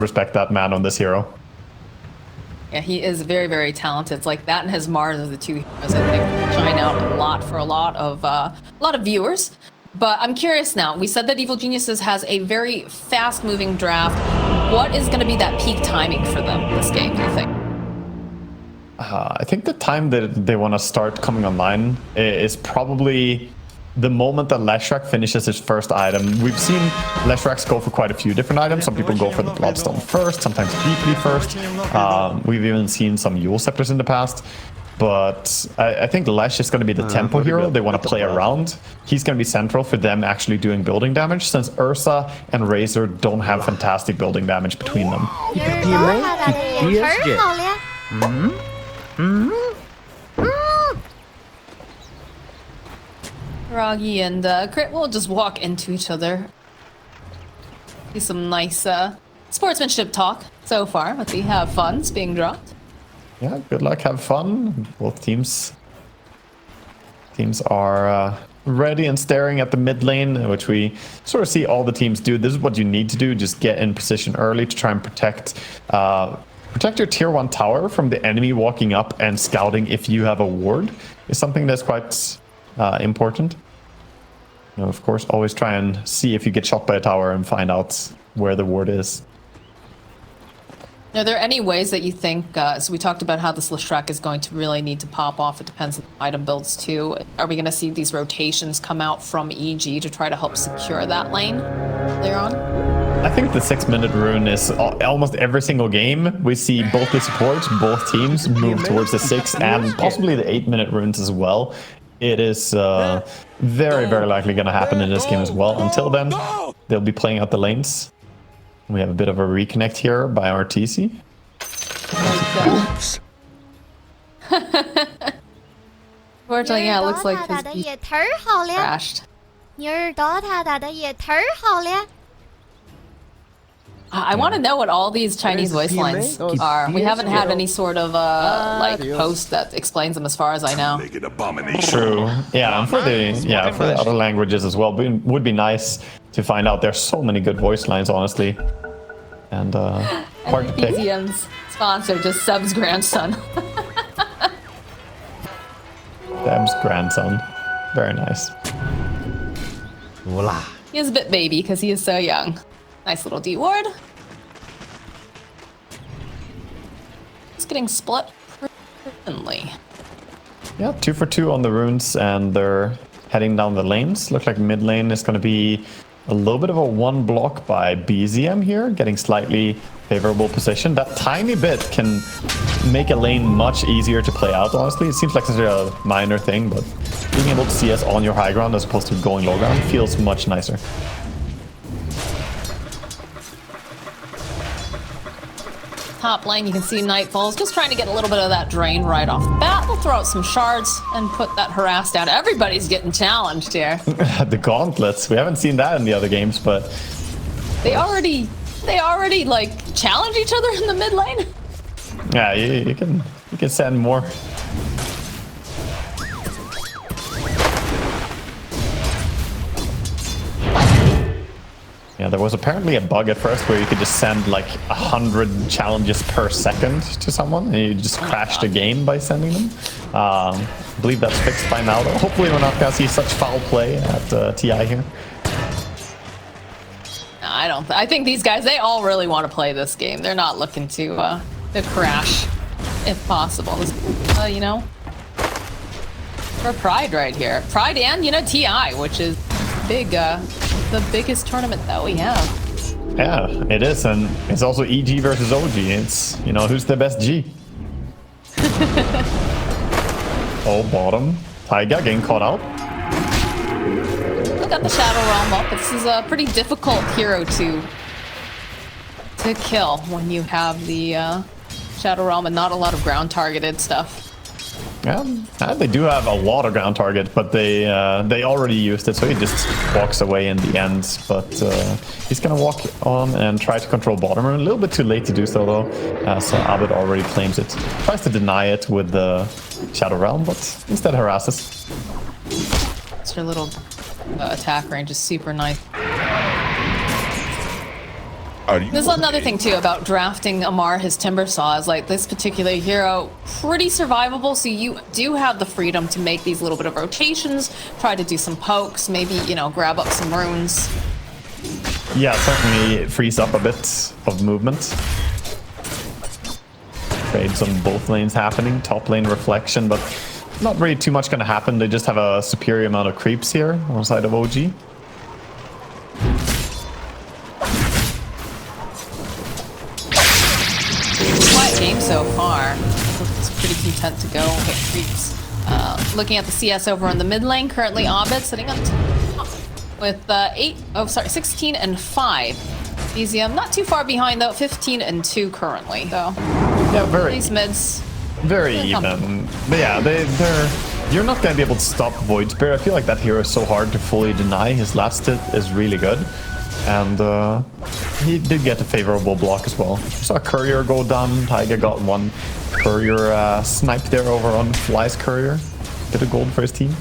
respect that man on this hero. Yeah, he is very, very talented. It's like that and his Mars are the two heroes I think shine out a lot for a lot of viewers. But I'm curious now. We said that Evil Geniuses has a very fast-moving draft. What is going to be that peak timing for them this game, do you think? I think the time that they want to start coming online is probably the moment that Leshrac finishes his first item. We've seen Leshracs go for quite a few different items. Some people go for the Bloodstone first, sometimes Deeply first. We've even seen some Yule Scepters in the past. But I think Lesh is going to be the tempo hero. They want to play around. He's going to be central for them actually doing building damage, since Ursa and Razor don't have fantastic building damage between them. Roggy and Crit will just walk into each other. See some nice sportsmanship talk so far with the have funs being dropped. Yeah, good luck, have fun. Both teams are ready and staring at the mid lane, which we sort of see all the teams do. This is what you need to do, just get in position early to try and protect your tier 1 tower from the enemy walking up and scouting if you have a ward is something that's quite important. You know, of course, always try and see if you get shot by a tower and find out where the ward is. Are there any ways that you think, so we talked about how this Leshrac is going to really need to pop off. It depends on the item builds too. Are we going to see these rotations come out from EG to try to help secure that lane later on? I think the 6-minute rune is almost every single game. We see both the supports, both teams move towards the 6 and possibly the 8-minute runes as well. It is very, very likely going to happen in this game as well. Until then, they'll be playing out the lanes. We have a bit of a reconnect here by our TC. Oops. Fortunately, yeah, it looks like his crashed. I want to know what all these Chinese voice lines are. We haven't had any sort of like post that explains them, as far as I know. True. Yeah, and for the other languages as well, it would be nice to find out. There's so many good voice lines, honestly, and hard to pick. BZM's sponsor, just Sub's grandson. Deb's grandson, very nice. Voila. He is a bit baby because he is so young. Nice little D ward. It's getting split pretty. Yeah, 2 for 2 on the runes, and they're heading down the lanes. Looks like mid lane is going to be a little bit of a 1 block by BZM here, getting slightly favorable position. That tiny bit can make a lane much easier to play out, honestly. It seems like such a minor thing, but being able to CS on your high ground as opposed to going low ground feels much nicer. Top lane, you can see Nightfall's just trying to get a little bit of that drain right off the bat. They'll throw out some shards and put that harass down. Everybody's getting challenged here. The gauntlets, we haven't seen that in the other games, but they already like challenge each other in the mid lane. Yeah, you can send more. Yeah, there was apparently a bug at first where you could just send like 100 challenges per second to someone, and you just crash the game by sending them. I believe that's fixed by now, though. Hopefully we're not going to see such foul play at TI here. I think these guys, they all really want to play this game. They're not looking to crash, if possible. You know, for Pride right here. Pride and, you know, TI, which is big, the biggest tournament that we have. Yeah, it is, and it's also EG versus OG. It's, you know, who's the best G? Oh, bottom. Taiga getting caught out. Still got the Shadow Realm up. This is a pretty difficult hero to kill when you have the Shadow Realm and not a lot of ground targeted stuff. Yeah, they do have a lot of ground target, but they already used it, so he just walks away in the end. But he's gonna walk on and try to control bottom. A little bit too late to do so, though. So Abed already claims it. Tries to deny it with the Shadow Realm, but instead harasses. Her little attack range is super nice. There's another thing too about drafting Amar, his timber saw, is like this particular hero pretty survivable, so you do have the freedom to make these little bit of rotations, try to do some pokes, maybe, you know, grab up some runes. Yeah, certainly it frees up a bit of movement. Trades on both lanes happening, top lane reflection, but not really too much gonna happen. They just have a superior amount of creeps here on the side of OG. Quiet game so far. It's pretty content to go hit creeps. Looking at the CS over on the mid lane, currently Abed sitting on top with 16 and 5. Easium not too far behind though, 15 and 2 currently. So yeah, very these mids very even. But yeah, they're you're not gonna be able to stop Void Spear. I feel like that hero is so hard to fully deny. His last hit is really good, and he did get a favorable block as well. Saw a courier go down. Taiga got one courier snipe there over on Fly's courier. Get a gold for his team.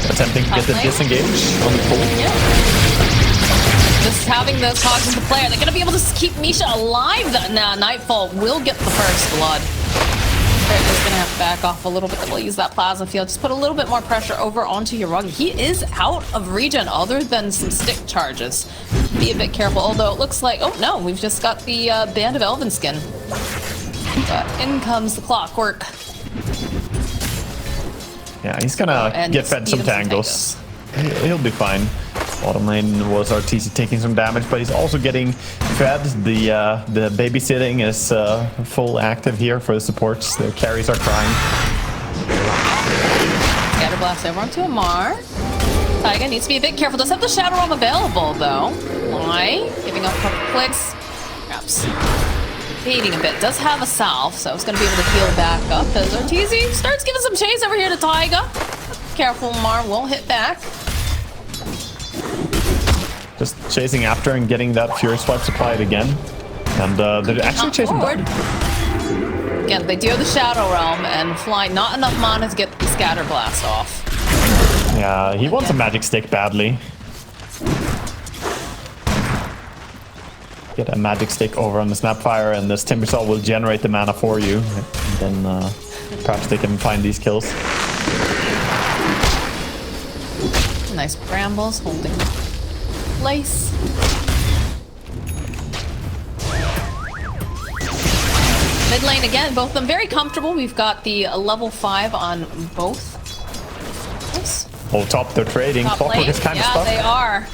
Attempting to get the disengage on the pull. Yeah. Just having those hogs into play. They're going to be able to keep Misha alive. Now Nightfall will get the first blood. They're just going to have to back off a little bit. We'll use that plasma field. Just put a little bit more pressure over onto Yoragi. He is out of regen other than some stick charges. Be a bit careful. Although it looks like... Oh, no. We've just got the Band of Elven skin. But in comes the clockwork. Yeah, he's gonna get fed some tangles. He'll be fine. Bottom lane was RTC taking some damage, but he's also getting fed. The babysitting is full active here for the supports. The carries are crying. Scatterblast over onto Amar. Taiga needs to be a bit careful. Does have the Shadow Realm available though. Why? Giving up a couple clicks. Perhaps fading a bit. Does have a salve, so it's going to be able to heal back up as RTZ starts giving some chase over here to Taiga. Careful, Mar will hit back. Just chasing after and getting that Fury Swipe supplied again. And they're actually chasing forward. Again, they do have the Shadow Realm, and Fly not enough mana to get the Scatter Blast off. Yeah, he wants a magic stick badly. Get a magic stick over on the Snapfire, and this Timbersaw will generate the mana for you. And then perhaps they can find these kills. Nice brambles holding place. Mid lane again, both of them very comfortable. We've got the level 5 on both. Nice. Oh, top, they're trading. Clockwork is kind of stuck. Yeah, they are.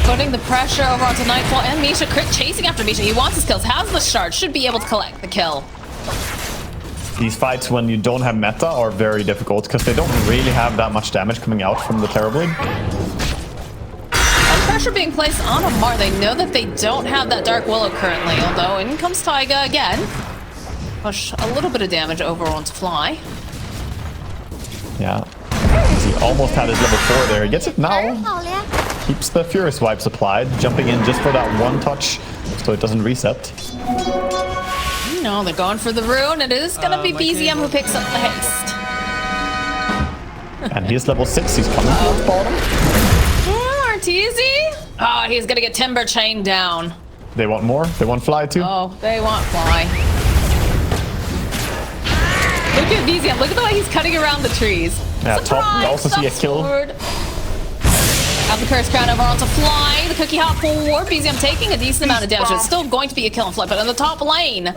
Putting the pressure over onto Nightfall and Misha. Crit chasing after Misha. He wants his kills. Has the shard. Should be able to collect the kill. These fights when you don't have meta are very difficult because they don't really have that much damage coming out from the Terrorblade. Pressure being placed on Amar. They know that they don't have that Dark Willow currently. Although in comes Taiga again. Push a little bit of damage over onto Fly. Yeah. He almost had his level 4 there. He gets it now. Keeps the Fury Swipe supplied, jumping in just for that one touch so it doesn't reset. No, they're going for the rune. It is going to be BZM who picks up the haste. And he's level 6. He's coming towards bottom. Arteezy? Oh, he's going to get Timber chained down. They want more? They want Fly too? Oh, they want Fly. Look at BZM. Look at the way he's cutting around the trees. Yeah, top. We also see a kill. Have the Curse Crown over onto Fly. The Cookie Hop forward. BZM taking a decent amount of damage. It's still going to be a kill on Fly, but on the top lane,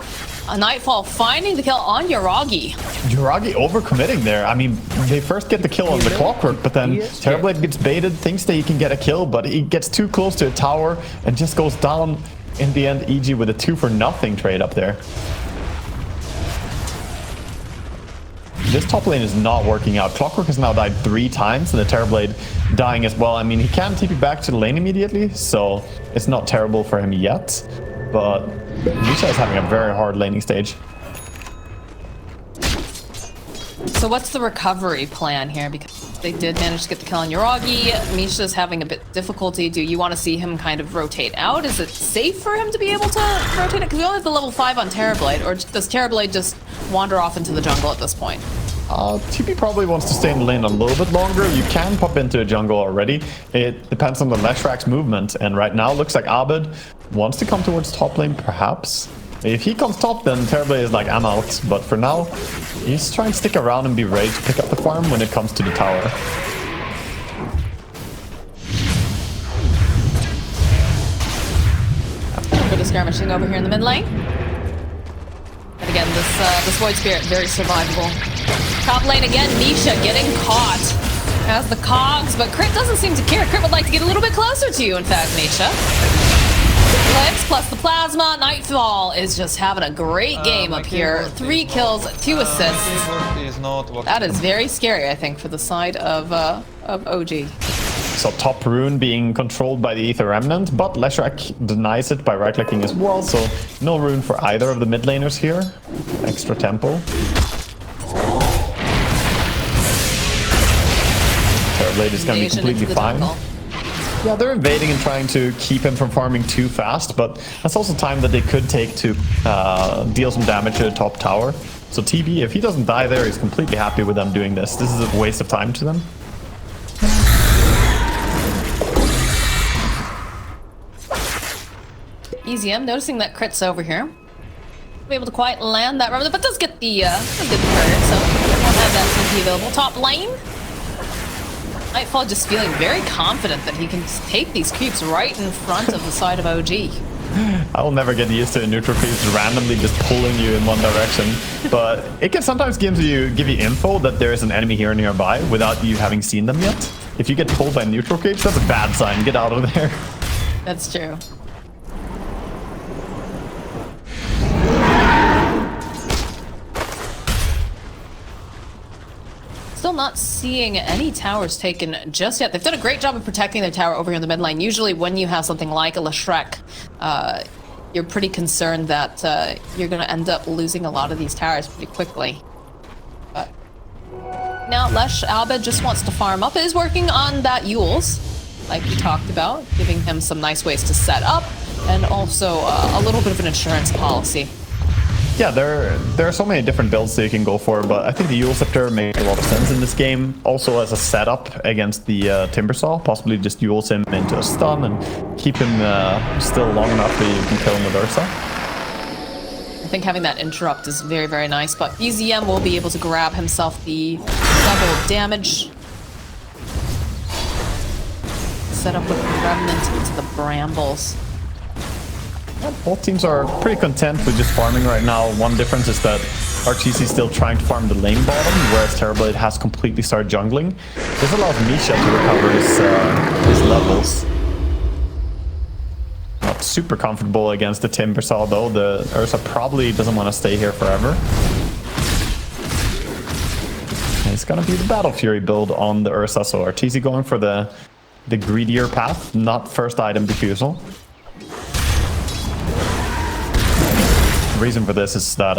a Nightfall finding the kill on Yoragi. Yoragi overcommitting there. I mean, they first get the kill on the Clockwork, but then Terrorblade gets baited, thinks that he can get a kill, but he gets too close to a tower and just goes down in the end. EG with a 2-for-nothing trade up there. This top lane is not working out. Clockwork has now died 3 times, and the Terrorblade dying as well. I mean, he can TP back to the lane immediately, so it's not terrible for him yet. But Misha is having a very hard laning stage. So what's the recovery plan here? Because they did manage to get the kill on Yoragi. Misha's having a bit difficulty. Do you want to see him kind of rotate out? Is it safe for him to be able to rotate it? Because we only have the level 5 on Terrorblade, or does Terrorblade just wander off into the jungle at this point? TP probably wants to stay in the lane a little bit longer. You can pop into a jungle already. It depends on the Leshrak's movement. And right now, looks like Abed wants to come towards top lane, perhaps. If he comes top, then Terribly is like, I'm out. But for now, he's trying to stick around and be ready to pick up the farm when it comes to the tower. A bit of skirmishing over here in the mid lane. And again, this Void Spirit, very survivable. Top lane again, Misha getting caught. Has the cogs, but Crit doesn't seem to care. Crit would like to get a little bit closer to you, in fact, Misha. Clicks plus the plasma. Nightfall is just having a great game up here. 3 kills, 2 assists. That is very scary, I think, for the side of OG. So top rune being controlled by the Aether Remnant, but Leshrac denies it by right-clicking as well, so no rune for either of the mid laners here. Extra tempo. Terrorblade is going to be completely fine. Yeah, they're invading and trying to keep him from farming too fast, but that's also time that they could take to deal some damage to the top tower. So TB, if he doesn't die there, he's completely happy with them doing this. This is a waste of time to them. EZM noticing that Crit's over here. Be able to quite land that remnant, but does get the a good bird, so won't have that TP available. Top lane. Nightfall just feeling very confident that he can take these creeps right in front of the side of OG. I will never get used to a neutral creeps randomly just pulling you in one direction, but it can sometimes give you info that there is an enemy here nearby without you having seen them yet. If you get pulled by neutral creeps, that's a bad sign. Get out of there. That's true. Still not seeing any towers taken just yet. They've done a great job of protecting their tower over here in the mid lane. Usually when you have something like a Leshrac, you're pretty concerned that you're going to end up losing a lot of these towers pretty quickly. But now Abed just wants to farm up. It is working on that Yules, like we talked about, giving him some nice ways to set up, and also a little bit of an insurance policy. Yeah, there are so many different builds that you can go for, but I think the Yule Scepter makes a lot of sense in this game. Also as a setup against the Timbersaw, possibly just Yules him into a stun and keep him still long enough that you can kill him with Ursa. I think having that interrupt is very, very nice, but EZM will be able to grab himself the double damage. Set up with the Remnant into the Brambles. Both teams are pretty content with just farming right now. One difference is that RTC is still trying to farm the lane bottom, whereas Terrorblade has completely started jungling. This allows Misha to recover his levels. Not super comfortable against the Timbersaw though. The Ursa probably doesn't want to stay here forever. And it's gonna be the Battle Fury build on the Ursa, so RTC going for the greedier path, not first item defusal. The reason for this is that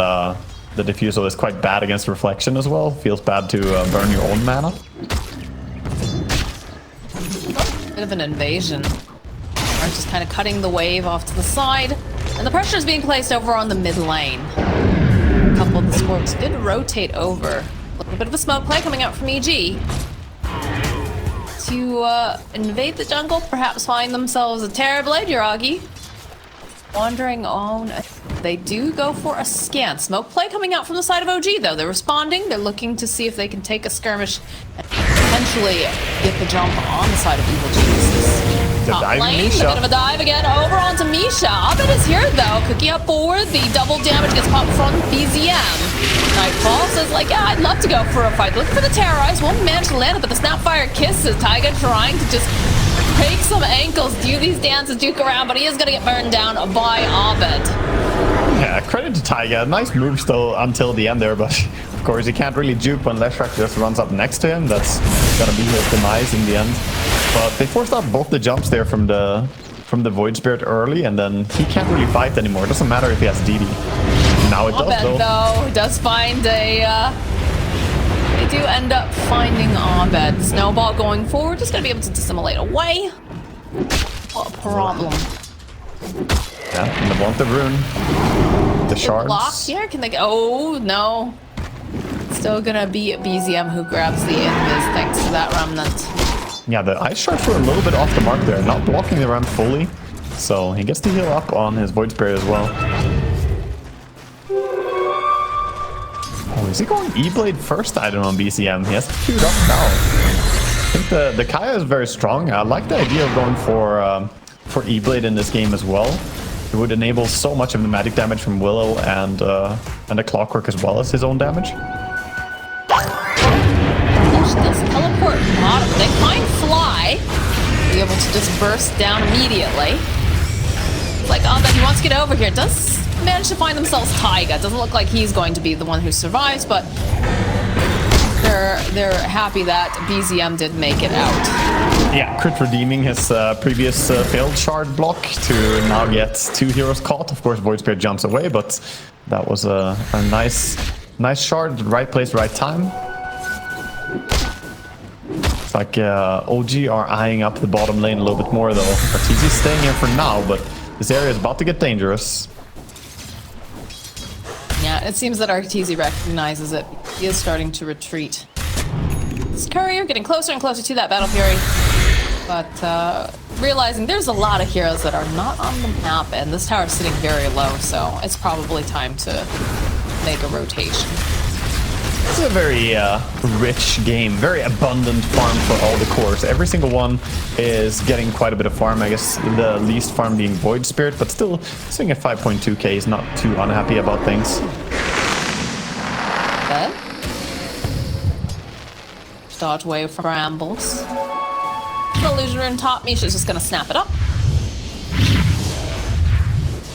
the diffusal is quite bad against reflection as well. Feels bad to burn your own mana. Bit of an invasion. Are just kind of cutting the wave off to the side, and the pressure is being placed over on the mid lane. A couple of the squirts did rotate over. A little bit of a smoke play coming out from EG to invade the jungle, perhaps find themselves a Terrorblade. Yuragi wandering on. They do go for a scan. Smoke play coming out from the side of OG, though. They're responding. They're looking to see if they can take a skirmish and potentially get the jump on the side of Evil Geniuses. Top lane, a bit of a dive again over onto Misha. Abed is here, though. Cookie up forward. The double damage gets popped from BZM. Nightfall says, like, yeah, I'd love to go for a fight. Looking for the Terrorize. Won't manage to land it, but the Snapfire kisses. Taiga trying to just break some ankles, do these dances, juke around, but he is going to get burned down by Abed. Yeah, credit to Taiga. Nice move still until the end there, but of course he can't really juke when Leshrac just runs up next to him. That's going to be his demise in the end. But they forced out both the jumps there from the Void Spirit early, and then he can't really fight anymore. It doesn't matter if he has DD. Now it does, though. Does find a... They do end up finding Abed. Snowball going forward, just gonna be able to dissimulate away. What a problem. Yeah, and they want the rune. The shards. Block here? Can they go? Oh, no. Still gonna be BZM who grabs the invis thanks to that remnant. Yeah, the ice shards were a little bit off the mark there, not blocking the ramp fully. So he gets to heal up on his Void Spirit as well. Oh, is he going E-Blade first item on BCM? He has to queued up now. I think the Kaya is very strong. I like the idea of going for E-Blade in this game as well. It would enable so much of the magic damage from Willow and the Clockwork as well as his own damage. Does teleport bottom. They find Fly, be able to just burst down immediately. It's like, oh, that he wants to get over here. Does manage to find themselves Taiga. Doesn't look like he's going to be the one who survives, but they're happy that BZM did make it out. Yeah, crit redeeming his previous failed shard block to now get 2 heroes caught. Of course, Void Spirit jumps away, but that was a nice shard, right place, right time. It's like OG are eyeing up the bottom lane a little bit more though. Arteezy's staying here for now, but this area is about to get dangerous. Yeah, it seems that Arteezy recognizes it. He is starting to retreat. This courier getting closer and closer to that Battle Fury, but realizing there's a lot of heroes that are not on the map, and this tower is sitting very low, so it's probably time to make a rotation. This is a very rich game, very abundant farm for all the cores. Every single one is getting quite a bit of farm. I guess the least farm being Void Spirit, but still sitting at 5.2k is not too unhappy about things. Good. Dodge away from brambles. The illusion rune top, Misha's just gonna snap it up.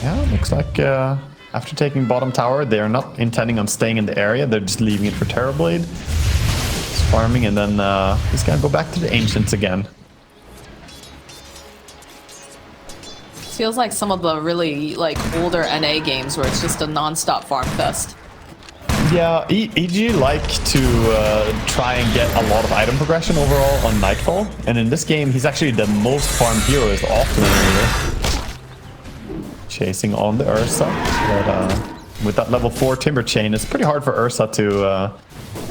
Yeah, looks like after taking bottom tower, they're not intending on staying in the area. They're just leaving it for Terrorblade. He's farming, and then he's gonna go back to the Ancients again. Feels like some of the really older NA games where it's just a non-stop farm fest. Yeah, EG like to try and get a lot of item progression overall on Nightfall, and in this game, he's actually the most farmed hero as often here. Chasing on the Ursa, but with that level 4 Timber chain, it's pretty hard for Ursa to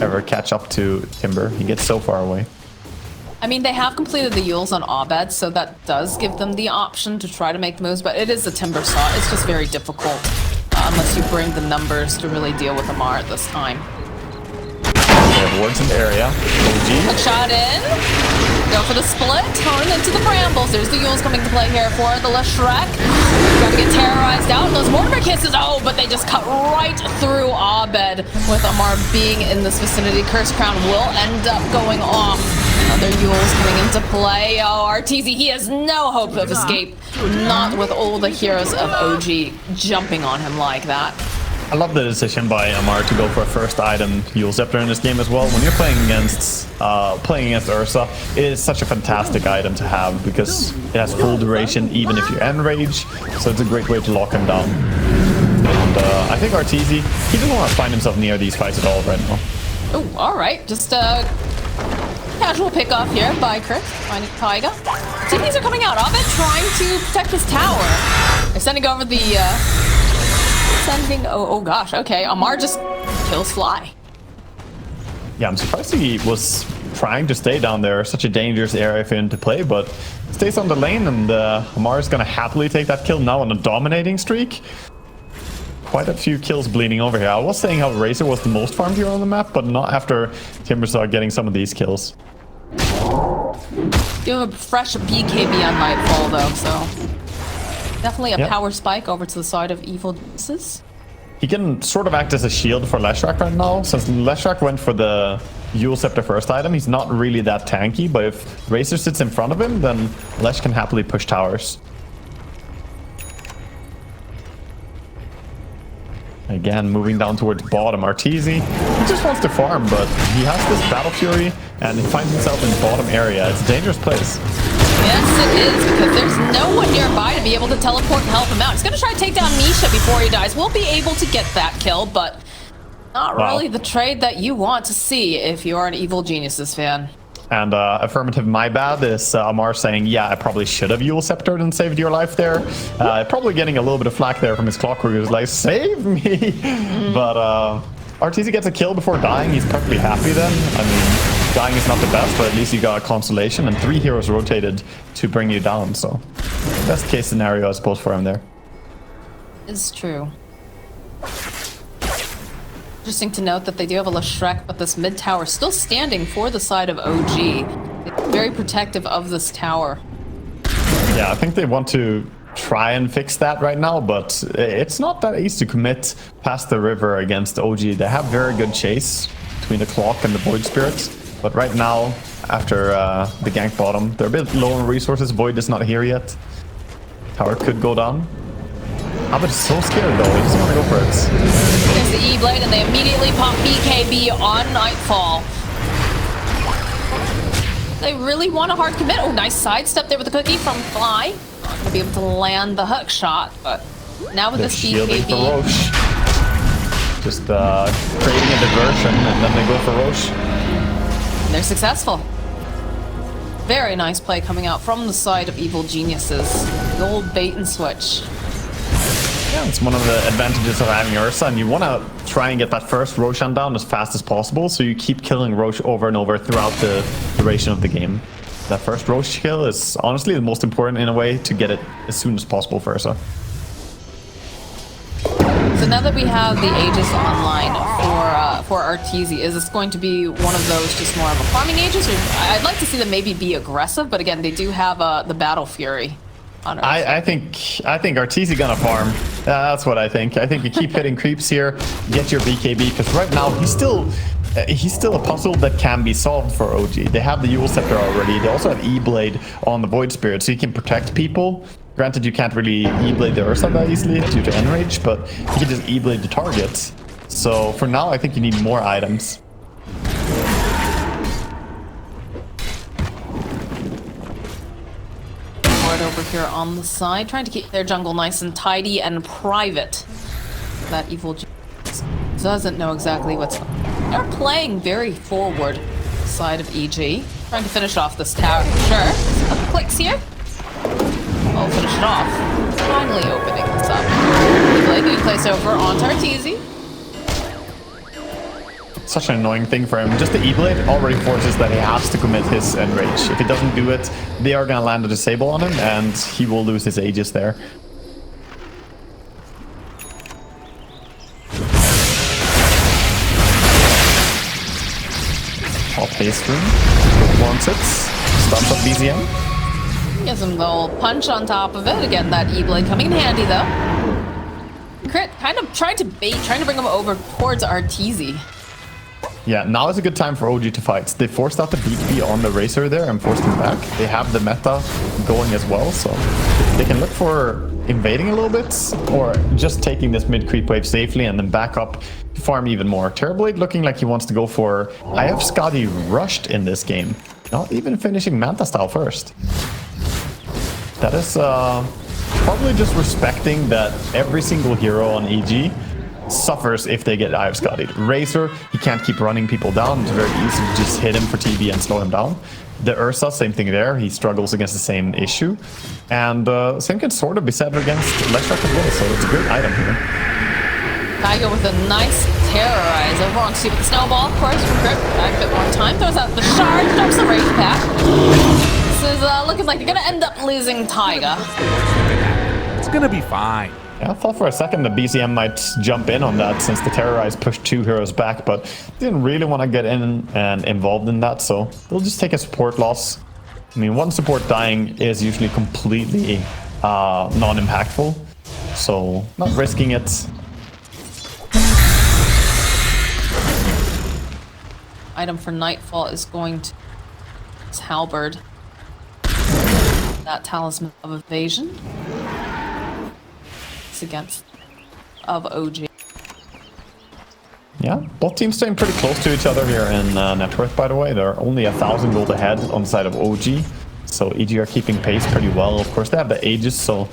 ever catch up to Timber. He gets so far away. I mean, they have completed the Yules on Abed, so that does give them the option to try to make moves, but it is a Timber Saw. It's just very difficult unless you bring the numbers to really deal with Amar at this time. They have wards in the area. OG. Hook shot in. Go for the split. Turn into the brambles. There's the Yules coming to play here for the Leshrac. Gotta get terrorized out. Those Mortimer kisses. Oh, but they just cut right through Abed with Amar being in this vicinity. Curse Crown will end up going off. Another Yules coming into play. Oh, Arteezy, he has no hope of escape. Not with all the heroes of OG jumping on him like that. I love the decision by Amar to go for a first item Yule Scepter in this game as well. When you're playing against Ursa, it is such a fantastic item to have because it has full duration even if you enrage, so it's a great way to lock him down. And I think Arteezy, he doesn't want to find himself near these fights at all right now. Oh, alright, just casual pick off here by Chris, finding Taiga. TPs are coming out. Abed trying to protect his tower. They're sending over the oh gosh, okay. Amar just kills Fly. Yeah, I'm surprised he was trying to stay down there. Such a dangerous area for him to play, but stays on the lane, and Amar is gonna happily take that kill now on a dominating streak. Quite a few kills bleeding over here. I was saying how Razor was the most farmed hero on the map, but not after Timbersaw getting some of these kills. You have a fresh BKB on Nightfall though, so definitely a power spike over to the side of Evil Geniuses. He can sort of act as a shield for Leshrac right now. Since Leshrac went for the Yule Scepter first item, he's not really that tanky, but if Razor sits in front of him, then Lesh can happily push towers. Again, moving down towards bottom. Arteezy, he just wants to farm, but he has this Battle Fury, and he finds himself in the bottom area. It's a dangerous place. Yes, it is, because there's no one nearby to be able to teleport and help him out. He's going to try to take down Misha before he dies. We'll be able to get that kill, but not really the trade that you want to see if you're an Evil Geniuses fan. And affirmative, my bad, is Amar saying, yeah, I probably should have Yule Sceptered and saved your life there. Probably getting a little bit of flack there from his Clockwork, who's like, save me! But Arteezy gets a kill before dying, he's perfectly happy then. I mean, dying is not the best, but at least you got a consolation, and 3 heroes rotated to bring you down, so best case scenario, I suppose, for him there. It's true. Interesting to note that they do have a Leshrac, but this mid tower is still standing for the side of OG. It's very protective of this tower. Yeah, I think they want to try and fix that right now, but it's not that easy to commit past the river against OG. They have very good chase between the Clock and the Void Spirits, but right now, after the gank bottom, they're a bit low on resources. Void is not here yet. Tower could go down. Abed is so scared though, he doesn't want to go for it. There's the E-Blade, and they immediately pop BKB on Nightfall. They really want a hard commit. Oh, nice sidestep there with the cookie from Fly. Not going to be able to land the hook shot, but now with this BKB. Just creating a diversion, and then they go for Roche. And they're successful. Very nice play coming out from the side of Evil Geniuses. The old bait and switch. Yeah, it's one of the advantages of having Ursa, and you want to try and get that first Roshan down as fast as possible, so you keep killing Roche over and over throughout the duration of the game. That first Roche kill is honestly the most important in a way to get it as soon as possible for Ursa. So now that we have the Aegis online for Arteezy, is this going to be one of those just more of a farming Aegis? Or I'd like to see them maybe be aggressive, but again, they do have the Battle Fury. I think Arteezy gonna farm. That's what I think. I think you keep hitting creeps here, get your BKB, because right now he's still a puzzle that can be solved for OG. They have the Eul Scepter already. They also have E-Blade on the Void Spirit, so you can protect people. Granted, you can't really E-Blade the Ursa that easily due to Enrage, but you can just E-Blade the targets. So for now, I think you need more items. Over here on the side, trying to keep their jungle nice and tidy and private. That Evil Genius doesn't know exactly what's going on. They're playing very forward side of EG, trying to finish off this tower for sure. A couple clicks here. Oh, finish it off. Finally opening this up. E-Blade being placed over onto Arteezy. Such an annoying thing for him. Just the E-Blade already forces that he has to commit his Enrage. If he doesn't do it, they are gonna land a disable on him, and he will lose his Aegis there. All pace room. Wants it. Stops up BZM. Gives him the old punch on top of it. Again, that E-Blade coming in handy though. Crit kind of trying to bring him over towards Arteezy. Yeah, now is a good time for OG to fight. They forced out the BKB on the Razor there and forced him back. They have the meta going as well, so they can look for invading a little bit or just taking this mid creep wave safely and then back up to farm even more. Terrorblade looking like he wants to go for... I have Skadi rushed in this game, not even finishing Manta style first. That is probably just respecting that every single hero on EG suffers if they get Eye of Skadi. Razor, he can't keep running people down. It's very easy to just hit him for TB and slow him down. The Ursa, same thing there. He struggles against the same issue. And same can sort of be said against Leshrac as well, so it's a good item here. Tiger with a nice terrorize over on Stupid Snowball, of course, from Grip. Back a bit more time. Throws out the shard, drops the Rage Pack. This is looking like they're going to end up losing Tiger. It's going to be fine. Yeah, I thought for a second the BCM might jump in on that since the Terrorize pushed 2 heroes back, but didn't really want to get in and involved in that, so they'll just take a support loss. I mean, one support dying is usually completely non-impactful, so not risking it. Item for Nightfall is going to... It's Halberd. That Talisman of Evasion. Against of OG. Yeah, both teams staying pretty close to each other here in net worth, by the way. They're only 1,000 gold ahead on the side of OG, so EG are keeping pace pretty well. Of course, they have the Aegis, so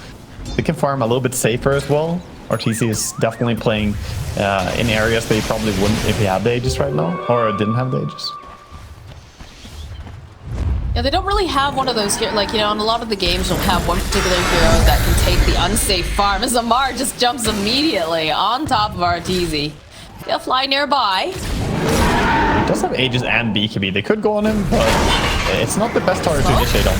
they can farm a little bit safer as well. Arteezy is definitely playing in areas that he probably wouldn't if he had the Aegis right now, or didn't have the Aegis. Yeah, they don't really have one of those here. Like, you know, in a lot of the games, you'll have one particular hero that can take the unsafe farm. As Amar just jumps immediately on top of Arteezy. They'll fly nearby. He does have Aegis and BKB. They could go on him, but it's not the best target to initiate on.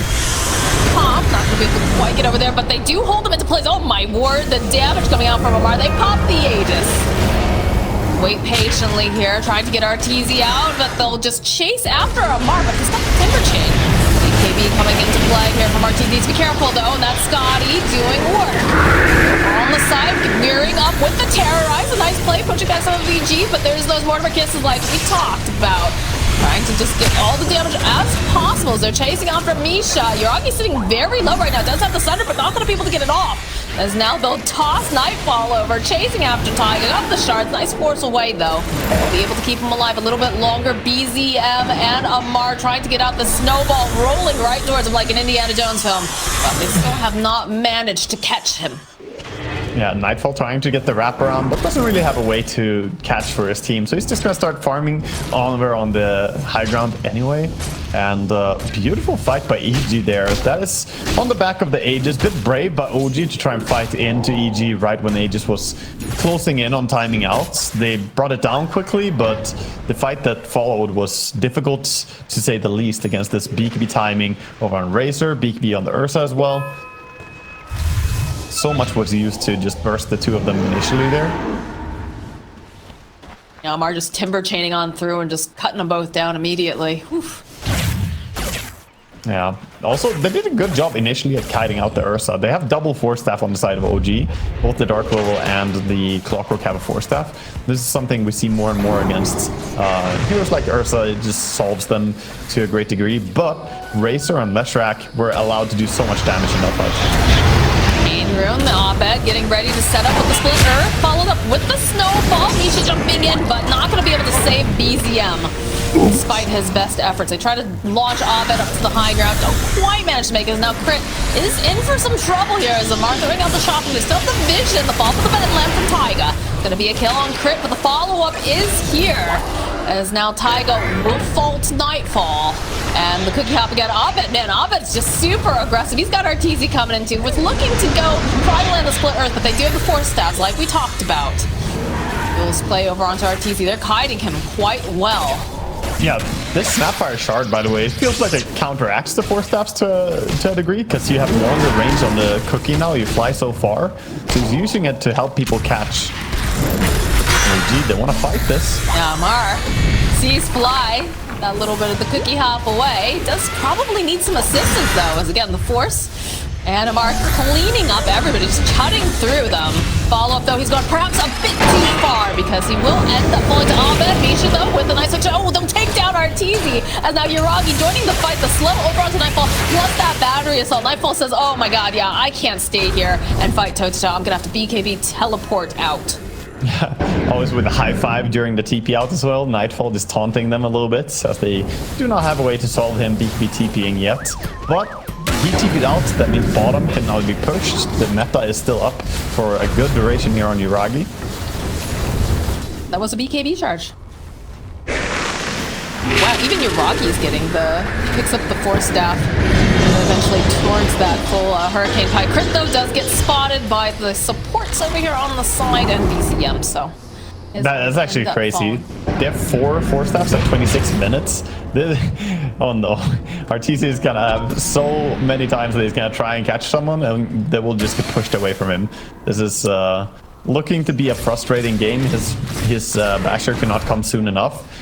Pop, not gonna be able to quite get over there, but they do hold him into place. Oh my word, the damage coming out from Amar. They pop the Aegis. Wait patiently here, trying to get RTZ out, but they'll just chase after Amar, but he's got the Timber Chain. BKB coming into play here from RTZ. Be careful though, and that's Scotty doing work. On the side, mirroring up with the Terrorize. A nice play, pushing back some of VG, but there's those Mortimer Kisses like we talked about. Trying to just get all the damage as possible as they're chasing after Misha. Yuragi's sitting very low right now. Does have the Thunder, but not going to be able to get it off. As now they'll toss Nightfall over, chasing after Taiga. Got the shards. Nice force away, though. They'll be able to keep him alive a little bit longer. BZM and Amar trying to get out the snowball, rolling right towards him like an Indiana Jones film. But they still have not managed to catch him. Yeah, Nightfall trying to get the wraparound, but doesn't really have a way to catch for his team. So he's just going to start farming over on the high ground anyway. And beautiful fight by EG there. That is on the back of the Aegis. Bit brave by OG to try and fight into EG right when Aegis was closing in on timing out. They brought it down quickly, but the fight that followed was difficult to say the least against this BKB timing over on Razor, BKB on the Ursa as well. So much was used to just burst the two of them initially there. Yeah, Amar just timber chaining on through and just cutting them both down immediately. Oof. Yeah. Also, they did a good job initially at kiting out the Ursa. They have double Force Staff on the side of OG. Both the Dark Level and the Clockwork have a Force Staff. This is something we see more and more against heroes like Ursa. It just solves them to a great degree. But Razor and Leshrac were allowed to do so much damage in that fight. Main room, the Abed getting ready to set up with the Split Earth, followed up with the Snowball. Misha jumping in, but not going to be able to save BZM. Despite his best efforts, they try to launch Abed up to the high ground. Don't quite manage to make it. Now Crit is in for some trouble here as Amar throwing out the shopping. They still have the vision, the fall for the bed lamp from Taiga. Going to be a kill on Crit, but the follow-up is here. As now Taiga will fall to Nightfall. And the cookie hop again. Abed, man, Abed's just super aggressive. He's got RTZ coming in too. Was looking to go try to land the Split Earth, but they do have the Force Staffs like we talked about. Will's play over onto RTZ. They're kiting him quite well. Yeah, this Snapfire Shard, by the way, it feels like it counteracts the Force Staffs to a degree, because you have longer range on the cookie now. You fly so far. So he's using it to help people catch. Oh, gee, they want to fight this. Yeah, Amar sees Fly. That little bit of the cookie hop away. Does probably need some assistance though, as again the Force and Amar cleaning up everybody, just cutting through them. Follow up though, he's gone perhaps a bit too far because he will end up falling to Abed. Misha though with a nice action. Oh, they'll take down RTZ as now Yuragi joining the fight. The slow over onto Nightfall plus that battery assault. Nightfall says, oh my god, yeah, I can't stay here and fight toe to toe. I'm gonna have to BKB teleport out. Yeah, always with a high five during the TP out as well. Nightfall is taunting them a little bit, as they do not have a way to solve him BKB TPing yet. But he TP'd out, that means bottom can now be pushed. The meta is still up for a good duration here on Yuragi. That was a BKB charge. Wow, even Yuragi is getting picks up the Force Staff. Eventually towards that full Hurricane Pie. Crit though does get spotted by the supports over here on the side and BCM, so that's actually crazy. They have 4 Force Staffs at 26 minutes. Oh no, RTZ is gonna have so many times that he's gonna try and catch someone and they will just get pushed away from him. This is looking to be a frustrating game. His basher cannot come soon enough.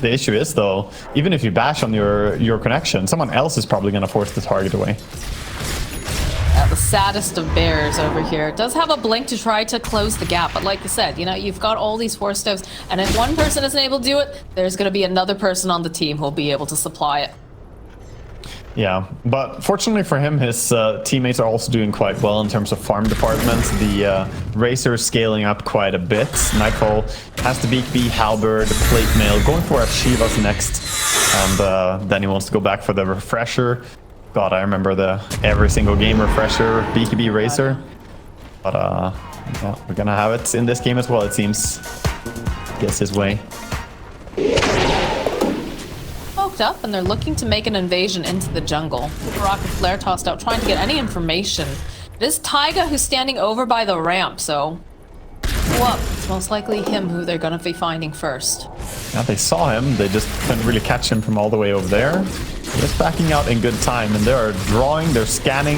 The issue is though, even if you bash on your connection, someone else is probably going to force the target away. The saddest of bears over here. It does have a blink to try to close the gap, but like I said, you know, you've got all these Force Staffs, and if one person isn't able to do it, there's going to be another person on the team who'll be able to supply it. Yeah, but fortunately for him, his teammates are also doing quite well in terms of farm departments. The Razor is scaling up quite a bit. Nightfall has the BKB, Halberd, Plate Mail, going for a Shiva's next. And then he wants to go back for the Refresher. God, I remember the every single game Refresher, BKB Razor. But yeah, we're gonna have it in this game as well, it seems. Gets his way. Up and they're looking to make an invasion into the jungle. Rocket Flare tossed out, trying to get any information. It is Taiga who's standing over by the ramp, so up It's most likely him who they're gonna be finding first. Yeah, they saw him. They just couldn't really catch him from all the way over there. Just backing out in good time, and they are drawing, they're scanning.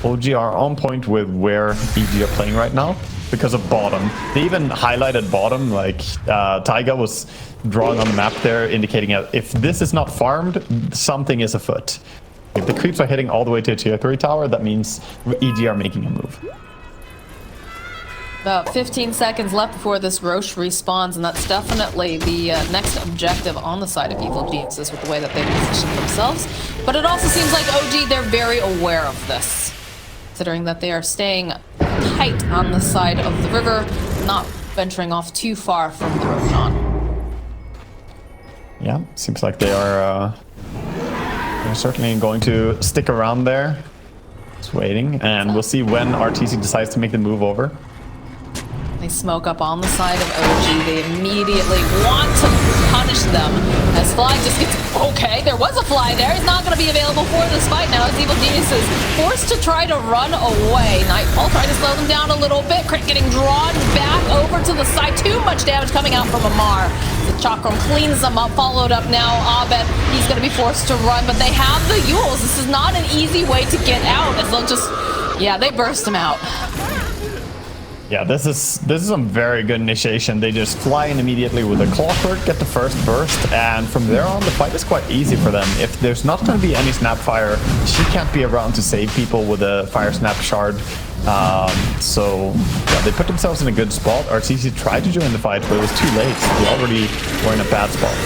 OG are on point with where EG are playing right now because of bottom. They even highlighted bottom, like Taiga was drawing on the map there, indicating that if this is not farmed, something is afoot. If the creeps are hitting all the way to a tier 3 tower, that means EG are making a move. About 15 seconds left before this Roche respawns, and that's definitely the next objective on the side of Evil Geniuses with the way that they position themselves. But it also seems like OG, they're very aware of this, considering that they are staying tight on the side of the river, not venturing off too far from the Roshan. Yeah, seems like they are they're certainly going to stick around there. Just waiting, and we'll see when RTC decides to make the move over. They smoke up on the side of OG. They immediately want to punish them. As Fly just gets... Okay, there was a Fly there. He's not going to be available for this fight now as Evil Genius is forced to try to run away. Nightfall trying to slow them down a little bit. Crit getting drawn back over to the side. Too much damage coming out from Amar. The Chakram cleans them up. Followed up now. Abed, he's going to be forced to run, but they have the Yules. This is not an easy way to get out as they'll just... Yeah, they burst him out. Yeah, this is some very good initiation. They just fly in immediately with a clockwork, get the first burst, and from there on, the fight is quite easy for them. If there's not going to be any Snapfire, she can't be around to save people with a Fire Snap Shard. So yeah, they put themselves in a good spot. RTC tried to join the fight, but it was too late. They already were in a bad spot.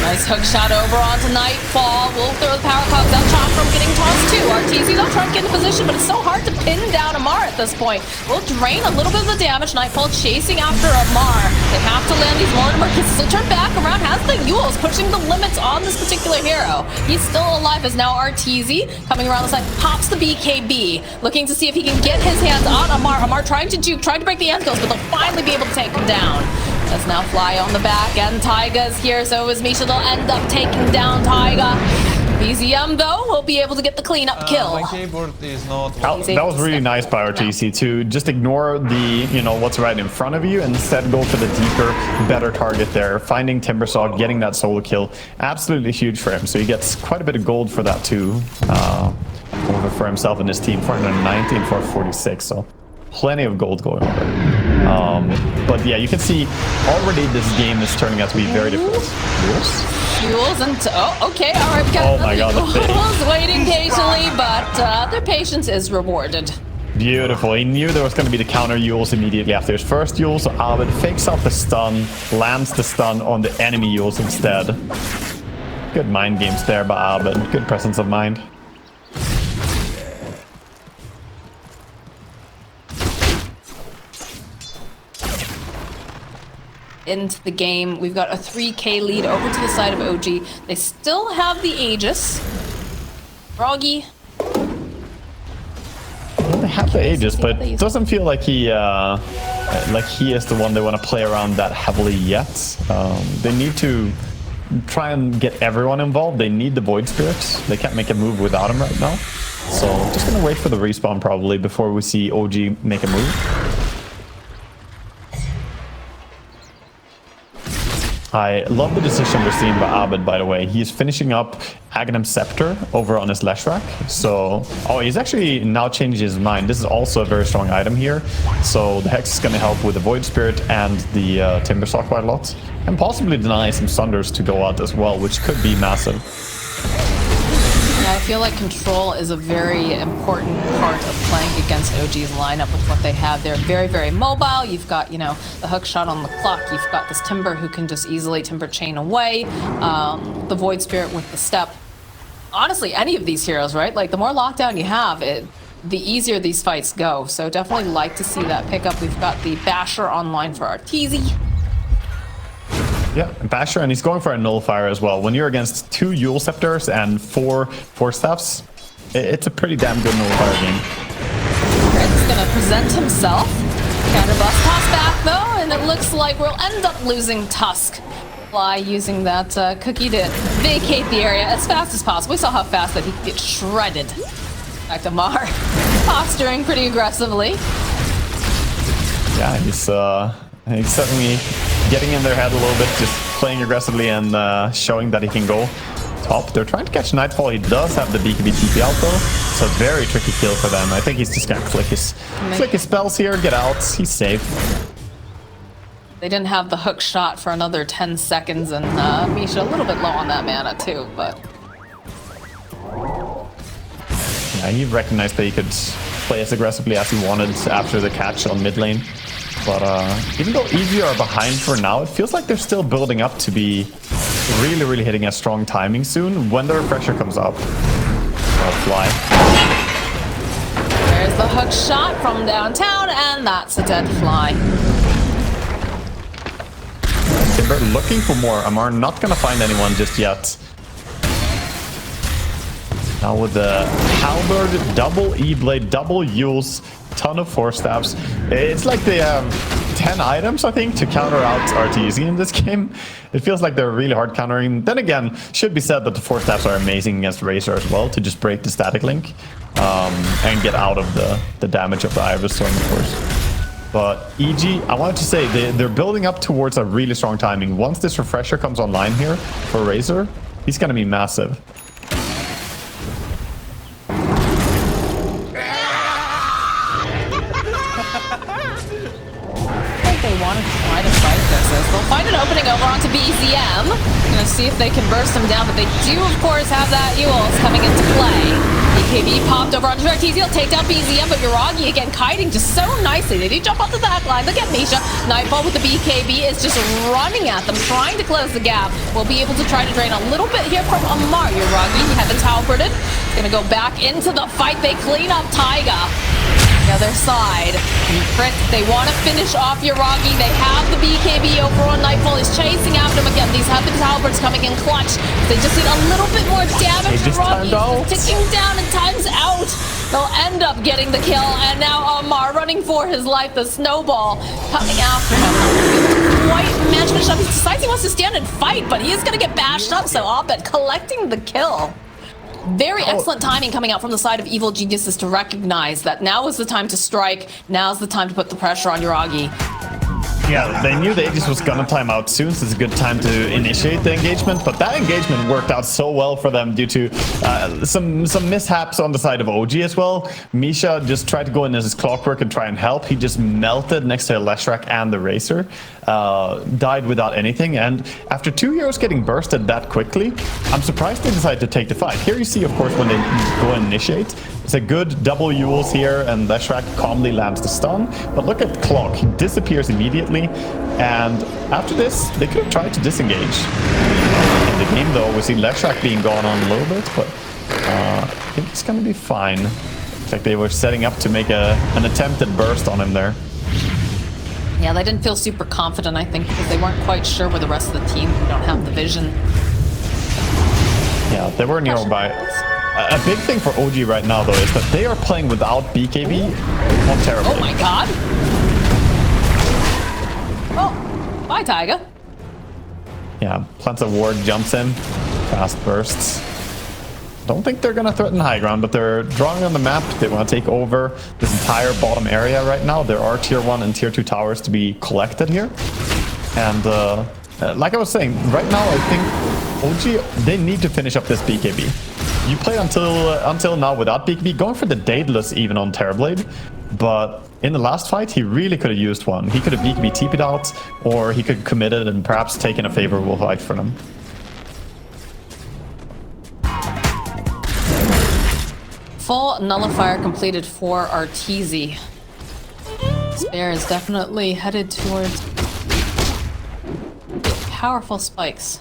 Nice hook shot over onto Nightfall. We'll throw the power cogs out. Chakram getting tossed too. RTC, they'll try to get in position, but it's so hard to pin down Amar at this point. We'll drain a little bit of the damage. Nightfall chasing after Amar. They have to land these Mortimer kisses. He'll turn back around, has the Yules pushing the limits on this particular hero. He's still alive as now RTZ coming around the side, pops the BKB, looking to see if he can get his hands on Amar. Amar trying to juke, trying to break the ankles, but they'll finally be able to take him down. That's now Fly on the back, and Taiga's here, so is Misha. They'll end up taking down Taiga. BZM, though, will be able to get the cleanup kill. My keyboard is not... That was really nice by RTC to just ignore the, what's right in front of you and instead go for the deeper, better target there. Finding Timbersaw, getting that solo kill, absolutely huge for him. So he gets quite a bit of gold for that too, over for himself and his team, 490 and 446. So plenty of gold going over. But yeah, you can see already this game is turning out to be very difficult. Yules and... Oh, okay, all right. We got my God, the fake. Yules waiting patiently, but their patience is rewarded. Beautiful. He knew there was going to be the counter Yules immediately after his first Yules, so Abed fakes out the stun, lands the stun on the enemy Yules instead. Good mind games there by Abed. Good presence of mind. Into the game, we've got a 3k lead over to the side of OG. They still have the Aegis. Froggy. Well, they have the Aegis, but it doesn't feel like he is the one they want to play around that heavily yet. They need to try and get everyone involved. They need the Void Spirits. They can't make a move without him right now. So just gonna wait for the respawn probably before we see OG make a move. I love the decision we're seeing by Abed, by the way. He's finishing up Aghanim Scepter over on his Leshrac. So, he's actually now changed his mind. This is also a very strong item here. So the Hex is going to help with the Void Spirit and the Timbersaw quite a lot. And possibly deny some Sunders to go out as well, which could be massive. Yeah, I feel like control is a very important part of playing against OG's lineup with what they have. They're very, very mobile. You've got, the hook shot on the clock. You've got this Timber who can just easily Timber chain away. The Void Spirit with the step. Honestly, any of these heroes, right? Like, the more lockdown you have, the easier these fights go. So definitely like to see that pickup. We've got the Basher online for Arteezy. Yeah, Basher, and he's going for a Nullifier as well. When you're against 2 Yule Scepters and 4 Force Staffs, it's a pretty damn good Nullifier game. Red's gonna present himself. Counterblast toss back though, and it looks like we'll end up losing Tusk. Fly using that cookie to vacate the area as fast as possible. We saw how fast that he could get shredded. Back to Mar, posturing pretty aggressively. Yeah, he's He's certainly getting in their head a little bit, just playing aggressively and showing that he can go top. They're trying to catch Nightfall. He does have the BKB TP out though. It's a very tricky kill for them. I think he's just gonna click his spells here, get out. He's safe. They didn't have the hook shot for another 10 seconds, and Misha a little bit low on that mana too, but... Yeah, he recognized that he could play as aggressively as he wanted after the catch on mid lane. But even though EG are behind for now, it feels like they're still building up to be really hitting a strong timing soon when the refresher comes up. I'll fly. There's the hook shot from downtown, and that's a dead fly. Timber looking for more. Amar not gonna find anyone just yet. Now with the halberd, double E-blade, double Yules, ton of force stabs. It's like they have 10 items, I think, to counter out RTZ in this game. It feels like they're really hard countering. Then again, should be said that the force stabs are amazing against Razor as well, to just break the static link and get out of the damage of the Ivysaur, of course. But EG, I wanted to say, they're building up towards a really strong timing. Once this refresher comes online here for Razor, he's going to be massive. They want to try to fight this as they'll find an opening over onto BZM. Gonna see if they can burst them down, but they do of course have that Yules coming into play. BKB popped over onto Arteezy, he'll take down BZM, but Yuragi again kiting just so nicely. They do jump off the back line. Look at Misha. Nightfall with the BKB is just running at them, trying to close the gap. We'll be able to try to drain a little bit here from Amar. Yuragi, heavens halberded. Gonna go back into the fight. They clean up Taiga. The other side. Crit, they want to finish off Yuragi. They have the BKB over on Nightfall. He's chasing after him again. These heavens halberds coming in clutch. They just need a little bit more damage. Yuragi is ticking down and time's out. They'll end up getting the kill. And now Amar running for his life. The snowball coming after him. Quite match finish up. He decides he wants to stand and fight, but he is going to get bashed up. So Abed collecting the kill. Very excellent timing coming out from the side of Evil Geniuses to recognize that now is the time to strike. Now's the time to put the pressure on Yuragi. Yeah, they knew the Aegis was gonna time out soon, so it's a good time to initiate the engagement, but that engagement worked out so well for them due to some mishaps on the side of OG as well. Misha just tried to go in as his clockwork and try and help. He just melted next to Leshrac and the Razor, died without anything, and after 2 heroes getting bursted that quickly, I'm surprised they decided to take the fight. Here you see, of course, when they go and initiate, it's a good double Yules here, and Leshrac calmly lands the stun, but look at Clock. He disappears immediately, and after this, they could have tried to disengage. In the game, though, we see Leshrac being gone on a little bit, but I think he's gonna be fine. It's like they were setting up to make an attempted burst on him there. Yeah, they didn't feel super confident, I think, because they weren't quite sure where the rest of the team don't have the vision. Yeah, they were nearby. A big thing for OG right now, though, is that they are playing without BKB on terribly. Oh my god! Oh, bye, Taiga. Yeah, plants a ward, jumps in, fast bursts. Don't think they're gonna threaten high ground, but they're drawing on the map. They want to take over this entire bottom area right now. There are tier 1 and tier 2 towers to be collected here. And like I was saying, right now I think OG, they need to finish up this BKB. You played until now without BKB, going for the Daedalus even on Terrorblade, but in the last fight he really could have used one. He could have BKB TP'd out, or he could have committed and perhaps taken a favorable fight for them. Full nullifier completed for Arteezy. Spare is definitely headed towards powerful spikes.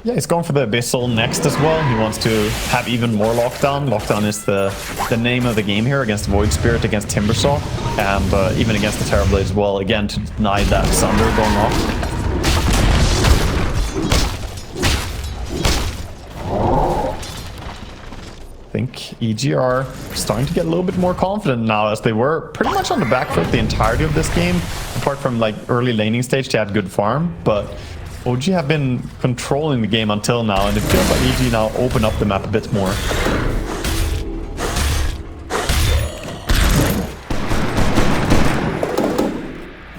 Yeah, he's going for the Abyssal next as well. He wants to have even more lockdown. Lockdown is the name of the game here against Void Spirit, against Timbersaw, and even against the Terrorblade as well, again to deny that Sunder going off. I think EG are starting to get a little bit more confident now, as they were pretty much on the back foot the entirety of this game. Apart from like early laning stage, they had good farm, but OG have been controlling the game until now, and it feels like EG now open up the map a bit more.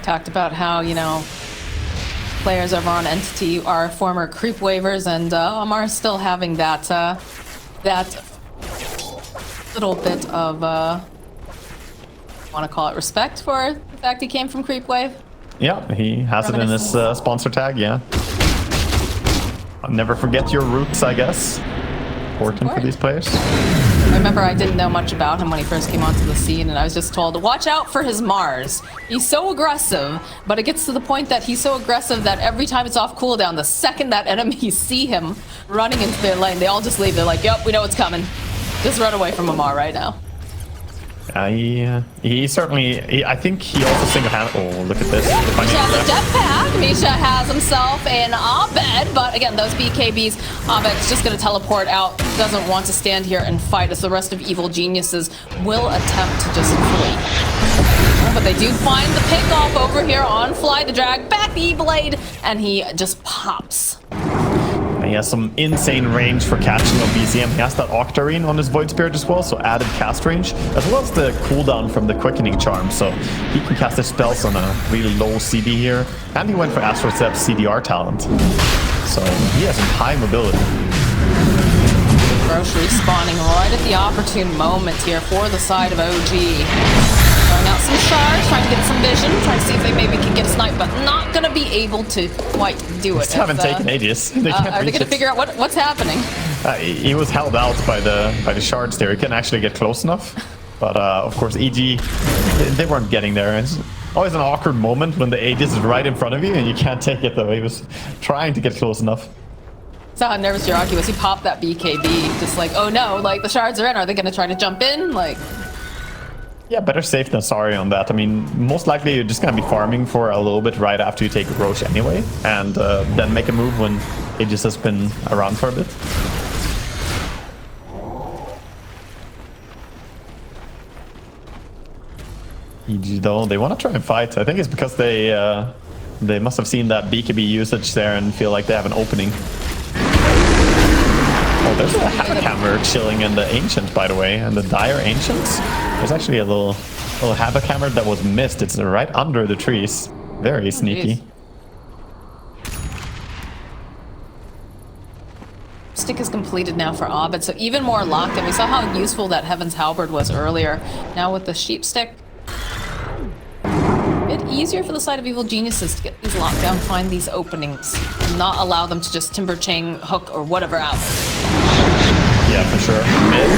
talked about how, you know, players over on Entity are former creep waivers, and Amar is still having that that little bit of want to call it respect for the fact he came from creep wave. Yeah, he has it in his sponsor tag. Yeah. Never forget your roots, I guess. Important for these players. I remember I didn't know much about him when he first came onto the scene, and I was just told, watch out for his Mars. He's so aggressive, but it gets to the point that he's so aggressive that every time it's off cooldown, the second that enemies see him running into their lane, they all just leave. They're like, yep, we know it's coming. Just run away from Amar right now. He certainly, I think he also single-handed, oh, look at this. Misha has a jetpack. Misha has himself an Abed, but again, those BKBs, Abed's just going to teleport out, doesn't want to stand here and fight, as the rest of Evil Geniuses will attempt to just flee. But they do find the pick-off over here on Fly the Drag, back the E-Blade, and he just pops. He has some insane range for catching on BCM. He has that Octarine on his Void Spirit as well, so added cast range, as well as the cooldown from the Quickening Charm, so he can cast his spells on a really low CD here. And he went for Astral Step's CDR talent, so he has some high mobility. Roche respawning right at the opportune moment here for the side of OG. Throwing out some shards, trying to get some vision, trying to see if they maybe can get a snipe, but not going to be able to quite do it. They haven't taken ages. They can't are they going to figure out what's happening? He was held out by the shards there. He couldn't actually get close enough. But of course, EG, they weren't getting there. It's always an awkward moment when the Aegis is right in front of you and you can't take it though. He was trying to get close enough. Saw how nervous Jiraki was. He popped that BKB, just like, oh no, like the shards are in. Are they going to try to jump in? Like. Yeah, better safe than sorry on that. I mean, most likely you're just going to be farming for a little bit right after you take Roche anyway, and then make a move when Aegis has been around for a bit. EG though, they want to try and fight. I think it's because they must have seen that BKB usage there and feel like they have an opening. Oh, there's a Havoc Hammer chilling in the Ancient, by the way, and the Dire Ancients. There's actually a little Havoc Hammer that was missed. It's right under the trees. Very sneaky. Stick is completed now for Abed, so even more locked in. We saw how useful that Heaven's Halberd was earlier. Now with the Sheep Stick, a bit easier for the side of Evil Geniuses to get these lockdown, find these openings, and not allow them to just Timber Chain, hook, or whatever out. Yeah, for sure. Mid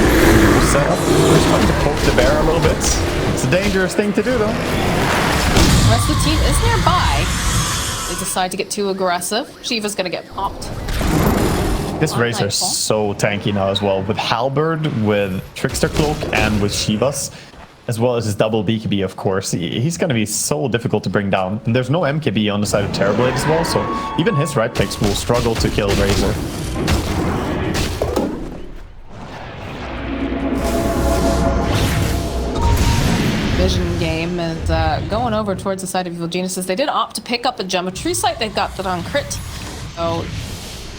setup. Just trying to poke the bear a little bit. It's a dangerous thing to do, though. The rest of the team is nearby. They decide to get too aggressive. Shiva's gonna get popped. This Razor's so tanky now as well, with Halberd, with Trickster Cloak, and with Shiva's, as well as his double BKB, of course. He's gonna be so difficult to bring down. And there's no MKB on the side of Terrorblade as well, so even his right clicks will struggle to kill Razor. Vision game is going over towards the side of Evil Geniuses. They did opt to pick up a Geometry Sight. They got that on crit. So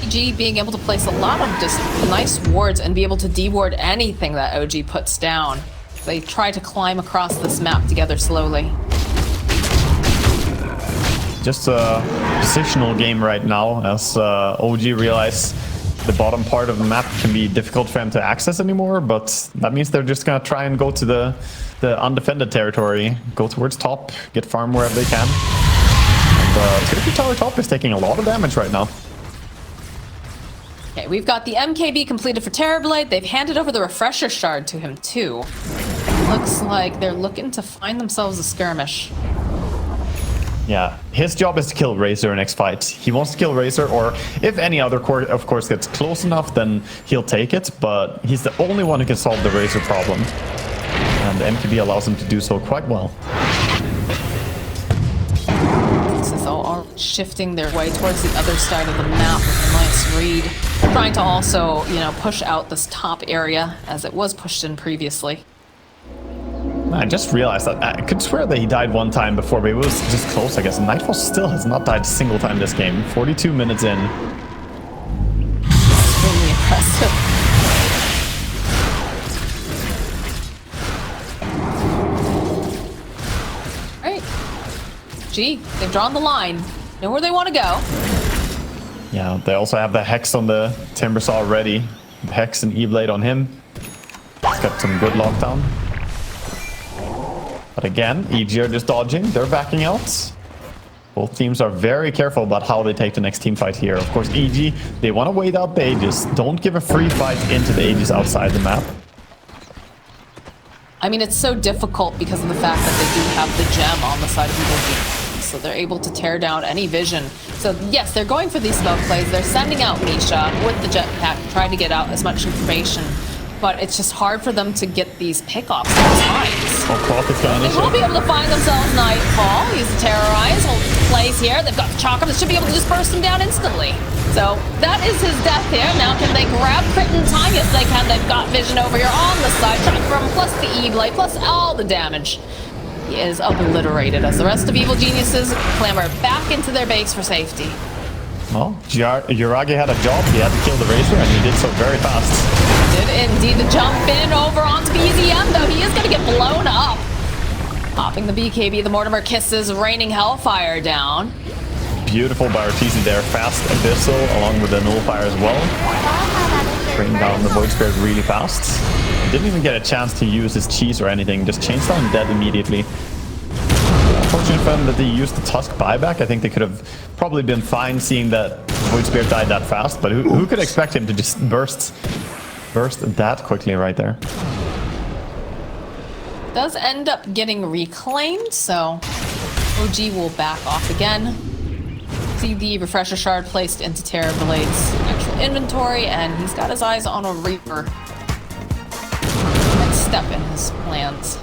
EG being able to place a lot of just nice wards and be able to de-ward anything that OG puts down. They try to climb across this map together slowly. Just a positional game right now, as OG realize the bottom part of the map can be difficult for them to access anymore, but that means they're just gonna try and go to the undefended territory, go towards top, get farm wherever they can. And Trinity Tower top is taking a lot of damage right now. Okay, we've got the MKB completed for Terrorblade. They've handed over the Refresher Shard to him too. Looks like they're looking to find themselves a skirmish. Yeah, his job is to kill Razor next fight. He wants to kill Razor, or if any other core, of course, gets close enough, then he'll take it, but he's the only one who can solve the Razor problem. And the MKB allows him to do so quite well. This is all shifting their way towards the other side of the map with a nice read. Trying to also, you know, push out this top area as it was pushed in previously. I just realized that I could swear that he died one time before, but it was just close, I guess. Nightfall still has not died a single time this game. 42 minutes in. Extremely impressive. Right. OG, they've drawn the line. Know where they want to go. Yeah, they also have the Hex on the Timbersaw already. The Hex and E-Blade on him. He's got some good lockdown. But again, EG are just dodging. They're backing out. Both teams are very careful about how they take the next team fight here. Of course, EG, they want to wait out the Aegis. Don't give a free fight into the Aegis outside the map. I mean, it's so difficult because of the fact that they do have the gem on the side of Evil Geniuses. So they're able to tear down any vision. So yes, they're going for these smoke plays. They're sending out Misha with the jetpack, trying to get out as much information. But it's just hard for them to get these pickoffs sometimes. Oh, Clock is going They will be able to find themselves Nightfall. He's the Terrorize, holds plays here. They've got the Chakra that should be able to just burst him down instantly. So that is his death here. Now can they grab crit in time? Yes, they can. They've got vision over here on the side. Chakra plus the E-Blade, plus all the damage. He is obliterated as the rest of Evil Geniuses clamber back into their base for safety. Well, Yuragi had a job. He had to kill the Razor, and he did so very fast. Did indeed the jump in over onto BZM, though he is going to get blown up. Popping the BKB, the Mortimer kisses, raining Hellfire down. Beautiful by Arteezy there. Fast Abyssal along with the Nullifier as well. Bring down the Void Spirit really fast. Didn't even get a chance to use his cheese or anything. Just changed down dead immediately. Unfortunate for them that they used the Tusk buyback. I think they could have probably been fine seeing that Void Spirit died that fast, but who could expect him to just burst that quickly right there? Does end up getting reclaimed, so OG will back off again. See the Refresher Shard placed into Terrorblade's actual inventory, and he's got his eyes on a Reaper. Next step in his plans.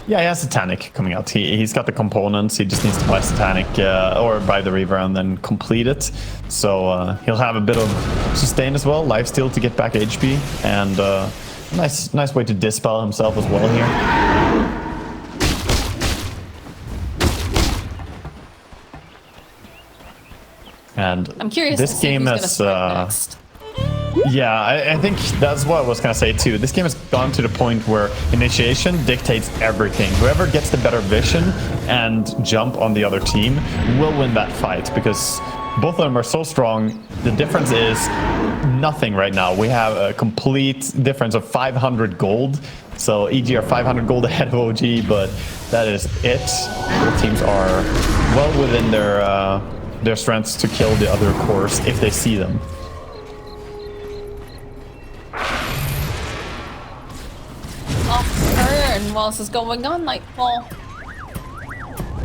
Yeah, he has Satanic coming out. He's got the components. He just needs to buy Satanic or buy the Reaver and then complete it. So he'll have a bit of sustain as well, lifesteal to get back HP, and nice way to dispel himself as well here. And I'm curious this to see game who's has next. yeah, I think that's what I was going to say too. This game has gone to the point where initiation dictates everything. Whoever gets the better vision and jump on the other team will win that fight, because both of them are so strong. The difference is nothing right now. We have a complete difference of 500 gold. So EG are 500 gold ahead of OG, but that is it. Both teams are well within their strengths to kill the other cores if they see them. And while this is going on, Nightfall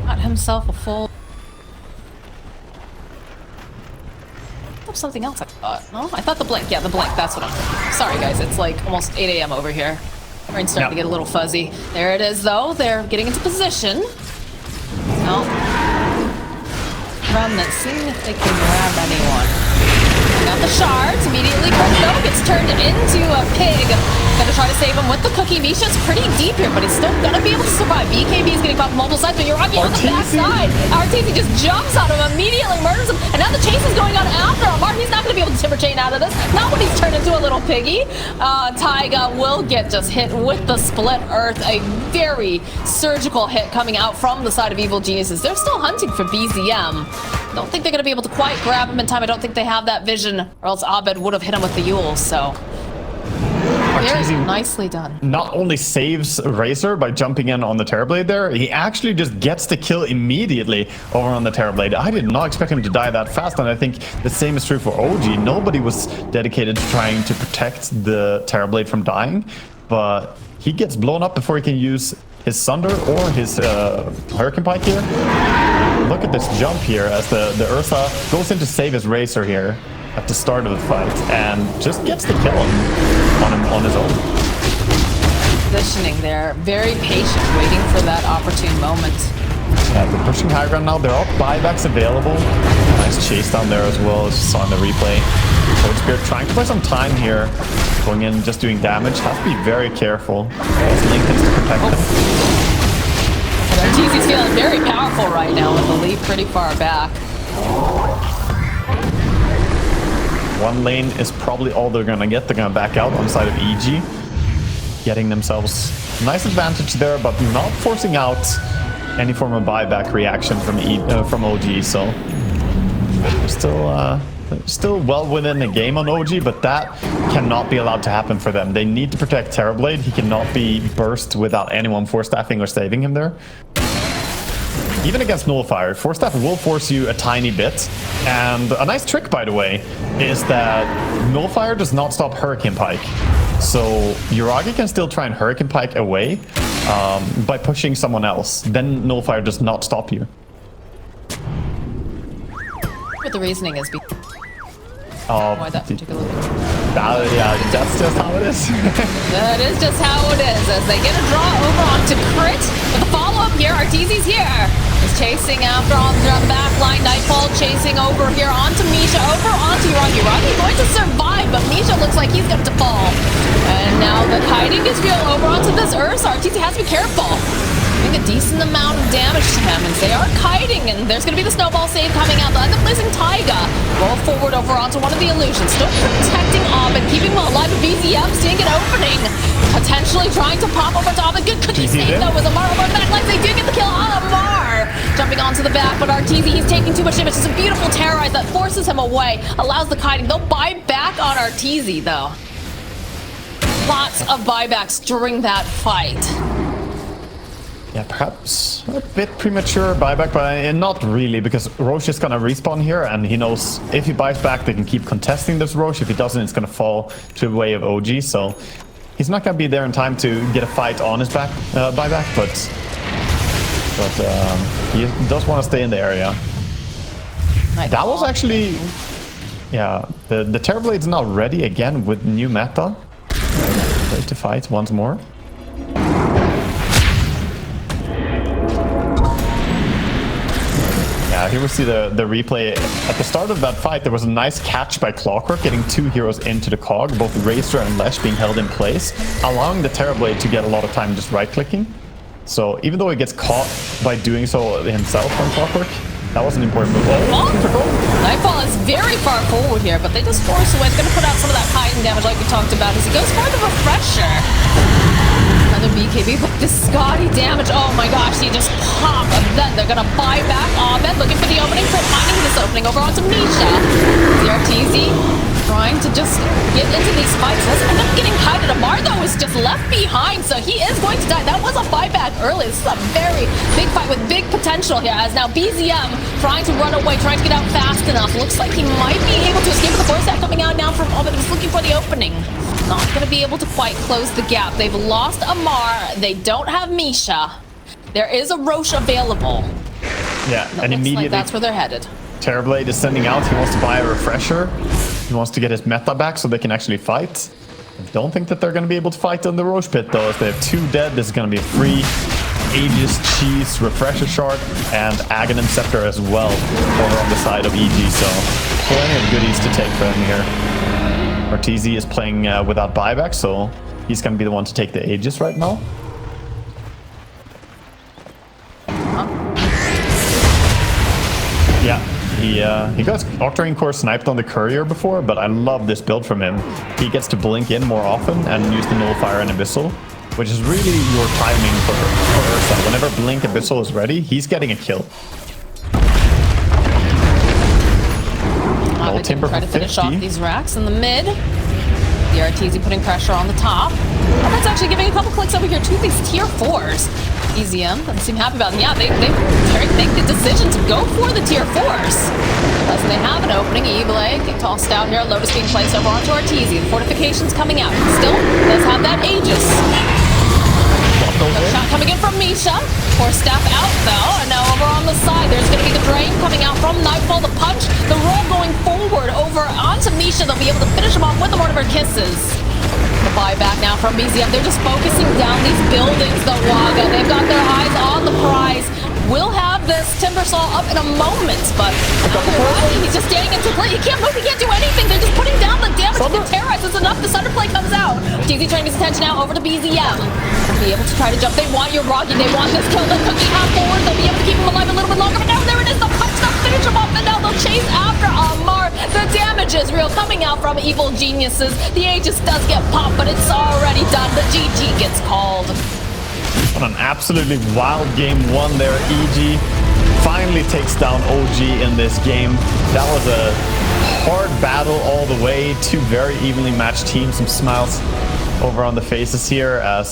got himself a full. Something else I thought. No, I thought the blink. Yeah, the blink. That's what I'm thinking. Sorry, guys. It's like almost 8 a.m. over here. Brain's starting to get a little fuzzy. There it is, though. They're getting into position. Oh. Run that, seeing if they can grab anyone. Got the shards, immediately Crypto gets turned into a pig. Gonna try to save him with the cookie. Misha's pretty deep here, but he's still gonna be able to survive. BKB is getting popped multiple sides, but Yuragi on the backside. Arteezy just jumps out of him, immediately murders him, and now the chase is going on after him. He's not gonna be able to timber chain out of this. Not when he's turned into a little piggy. Taiga will get just hit with the Split Earth. A very surgical hit coming out from the side of Evil Geniuses. They're still hunting for BZM. Don't think they're gonna be able to quite grab him in time. I don't think they have that vision, or else Abed would have hit him with the Yule, so. Very nicely done. Not only saves Razor by jumping in on the Terrorblade there, he actually just gets the kill immediately over on the Terrorblade. I did not expect him to die that fast, and I think the same is true for OG. Nobody was dedicated to trying to protect the Terrorblade from dying, but he gets blown up before he can use his Sunder or his Hurricane Pike here. Look at this jump here as the Ursa goes in to save his Razor here at the start of the fight and just gets the kill on his own. Positioning there, very patient, waiting for that opportune moment. Yeah, they're pushing high ground now. There are buybacks available. Nice chase down there as well, as you saw in the replay. Void Spirit trying to buy some time here. Going in, just doing damage. Has to be very careful. There's Lincoln's to protect him. Arteezy's feeling very powerful right now with the lead pretty far back. One lane is probably all they're gonna get. They're gonna back out on the side of EG. Getting themselves a nice advantage there, but not forcing out any form of buyback reaction from OG. So they're still well within the game on OG, but that cannot be allowed to happen for them. They need to protect Terrorblade. He cannot be burst without anyone force staffing or saving him there. Even against Nullifier, Force Staff will force you a tiny bit. And a nice trick, by the way, is that Nullifier does not stop Hurricane Pike. So Yuragi can still try and Hurricane Pike away by pushing someone else. Then Nullifier does not stop you. What the reasoning is why that particular yeah, that's just how it is. That is just how it is, as they get a draw over onto Crit. But the follow-up here, Arteezy's here. He's chasing after on the back line. Nightfall chasing over here onto Misha, over onto Yuragi. Yuragi going to survive, but Misha looks like he's going to fall. And now the kiting is real over onto this Ursa. Arteezy has to be careful. Doing a decent amount of damage to him, and they are kiting, and there's going to be the snowball save coming out. They'll end up placing Taiga. Roll forward over onto one of the illusions. Still protecting Abed, keeping him alive with BZM, seeing an opening. Potentially trying to pop over to Abed. Good, could he save though with Amar over the back lines? They do get the kill on Amar. Jumping onto the back, but Arteezy, he's taking too much damage. It's a beautiful terrorize that forces him away, allows the kiting. They'll buy back on Arteezy though. Lots of buybacks during that fight. Yeah, perhaps a bit premature buyback, but not really, because Roche is gonna respawn here, and he knows if he buys back, they can keep contesting this Roche. If he doesn't, it's gonna fall to the way of OG, so he's not gonna be there in time to get a fight on his back buyback, but he does want to stay in the area. That was actually, yeah, the Terrorblade's now ready again with new meta. Ready to fight once more. Here we see the replay. At the start of that fight, there was a nice catch by Clockwork, getting two heroes into the cog, both Razor and Lesh being held in place, allowing the Terrorblade to get a lot of time just right-clicking. So even though he gets caught by doing so himself on Clockwork, that was an important move. Nightfall is very far forward here, but they just force away. It's going to put out some of that kiting damage like we talked about as he goes for the refresher. Another BKB, but the Scotty damage, oh my gosh, he just popped. And then they're gonna buy back Abed, looking for the opening, finding this opening over onto Misha. ZRTZ trying to just get into these fights. Doesn't end up getting kited. Amar, though, is just left behind, so he is going to die. That was a buyback early. This is a very big fight with big potential here, as now BZM trying to run away, trying to get out fast enough. Looks like he might be able to escape with the force attack coming out now from Abed. Just looking for the opening. Not going to be able to quite close the gap. They've lost Amar. They don't have Misha. There is a Roche available. Yeah, and immediately like that's where they're headed. Terrorblade is sending out. He wants to buy a refresher. He wants to get his meta back so they can actually fight. I don't think that they're going to be able to fight on the Roche pit though. If they have two dead, this is going to be a free Aegis, Cheese, Refresher Shard, and Aghanim Scepter as well over on the side of EG. So plenty of goodies to take for him here. Arteezy is playing without buyback, so he's going to be the one to take the Aegis right now. Yeah, he got Octarine Core sniped on the Courier before, but I love this build from him. He gets to blink in more often and use the Nullifier and Abyssal, which is really your timing for Ursa. Whenever Blink Abyssal is ready, he's getting a kill. Timber try to finish off these racks in the mid. The Arteezy putting pressure on the top. Oh, that's actually giving a couple clicks over here to these tier 4s. EZM doesn't seem happy about them. Yeah, they make the decision to go for the tier 4s. Because they have an opening. Eblade getting tossed out here. Lotus being placed over onto Arteezy. The fortifications coming out. Still does have that Aegis. Shot coming in from Misha. Force staff out though. And now over on the side, there's going to be the drain coming out from Nightfall. The punch, the roll going forward over onto Misha. They'll be able to finish him off with the Mortimer Kisses. The buyback now from BZM. They're just focusing down these buildings, the Waga. They've got their eyes on the prize. We'll have this Timbersaw up in a moment, but he's just standing into play. He can't move, he can't do anything. They're just putting down the damage. The terrorize is enough. The Sunderplay comes out. TZ turning his attention now over to BZM. They'll be able to try to jump. They want your Rocky. They want this kill. They'll cookie half forward. They'll be able to keep him alive a little bit longer. But now there it is. The punch. They'll finish him off. And now they'll chase after Amar. The damage is real coming out from Evil Geniuses. The Aegis does get popped, but it's already done. The GG gets called. What an absolutely wild game one there. EG finally takes down OG in this game. That was a hard battle all the way. Two very evenly matched teams. Some smiles over on the faces here as